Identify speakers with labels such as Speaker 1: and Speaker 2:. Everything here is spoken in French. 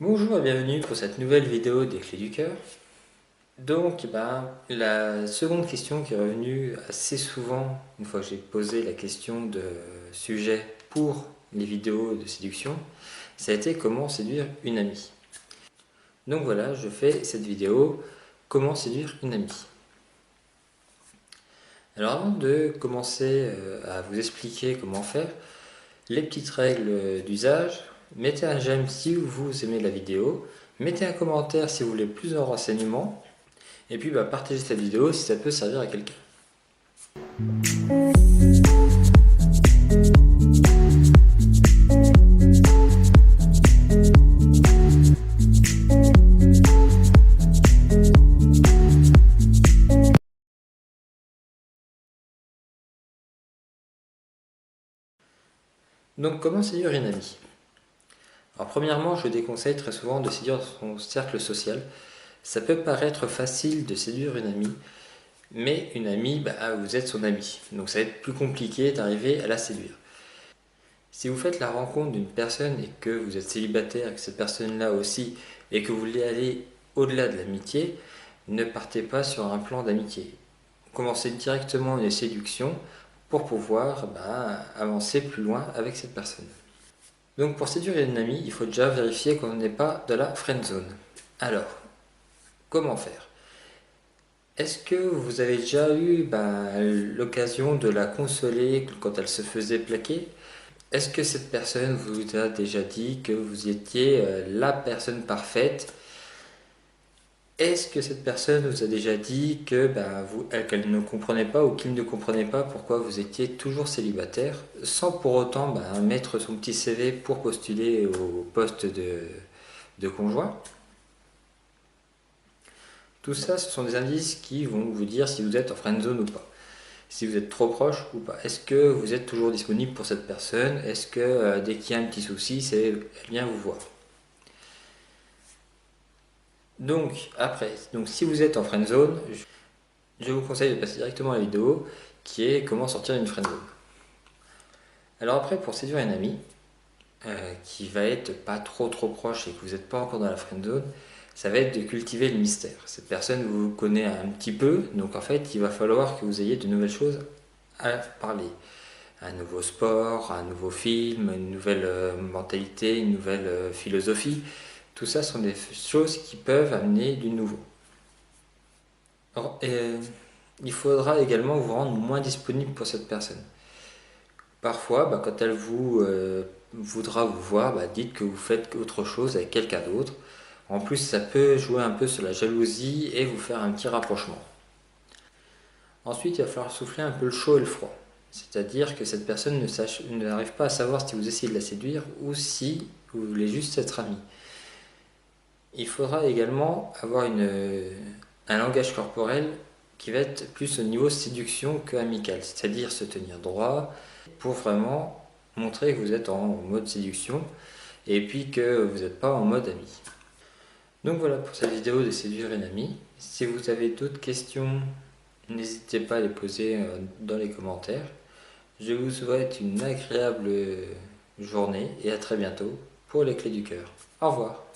Speaker 1: Bonjour et bienvenue pour cette nouvelle vidéo des Clés du Cœur. Donc, la seconde question qui est revenue assez souvent, une fois que j'ai posé la question de sujet pour les vidéos de séduction, ça a été comment séduire une amie. Donc voilà, je fais cette vidéo, comment séduire une amie. Alors avant de commencer à vous expliquer comment faire, les petites règles d'usage, mettez un j'aime si vous aimez la vidéo, mettez un commentaire si vous voulez plus de renseignements, et puis partagez cette vidéo si ça peut servir à quelqu'un. Donc comment séduire une amie? Alors premièrement, je déconseille très souvent de séduire son cercle social. Ça peut paraître facile de séduire une amie, mais une amie, vous êtes son ami. Donc ça va être plus compliqué d'arriver à la séduire. Si vous faites la rencontre d'une personne et que vous êtes célibataire et que cette personne-là aussi, et que vous voulez aller au-delà de l'amitié, ne partez pas sur un plan d'amitié. Commencez directement une séduction pour pouvoir avancer plus loin avec cette personne. Donc pour séduire une amie, il faut déjà vérifier qu'on n'est pas de la friend zone. Alors, comment faire? Est-ce que vous avez déjà eu l'occasion de la consoler quand elle se faisait plaquer? Est-ce que cette personne vous a déjà dit que vous étiez la personne parfaite? Est-ce que cette personne vous a déjà dit que qu'elle ne comprenait pas ou qu'il ne comprenait pas pourquoi vous étiez toujours célibataire, sans pour autant mettre son petit CV pour postuler au poste de conjoint? Tout ça, ce sont des indices qui vont vous dire si vous êtes en friend zone ou pas. Si vous êtes trop proche ou pas. Est-ce que vous êtes toujours disponible pour cette personne? Est-ce que dès qu'il y a un petit souci, elle vient vous voir? Donc, si vous êtes en friend zone, je vous conseille de passer directement à la vidéo qui est comment sortir d'une friend zone. Alors après, pour séduire une amie qui va être pas trop proche et que vous n'êtes pas encore dans la friend zone, ça va être de cultiver le mystère. Cette personne vous connaît un petit peu, donc en fait, il va falloir que vous ayez de nouvelles choses à parler. Un nouveau sport, un nouveau film, une nouvelle mentalité, une nouvelle philosophie. Tout ça sont des choses qui peuvent amener du nouveau. Alors, il faudra également vous rendre moins disponible pour cette personne. Parfois, quand elle voudra vous voir, dites que vous faites autre chose avec quelqu'un d'autre. En plus, ça peut jouer un peu sur la jalousie et vous faire un petit rapprochement. Ensuite, il va falloir souffler un peu le chaud et le froid. C'est-à-dire que cette personne n'arrive pas à savoir si vous essayez de la séduire ou si vous voulez juste être ami. Il faudra également avoir un langage corporel qui va être plus au niveau séduction que amical, c'est-à-dire se tenir droit pour vraiment montrer que vous êtes en mode séduction et puis que vous n'êtes pas en mode ami. Donc voilà pour cette vidéo de séduire une amie. Si vous avez d'autres questions, n'hésitez pas à les poser dans les commentaires. Je vous souhaite une agréable journée et à très bientôt pour les Clés du Cœur. Au revoir.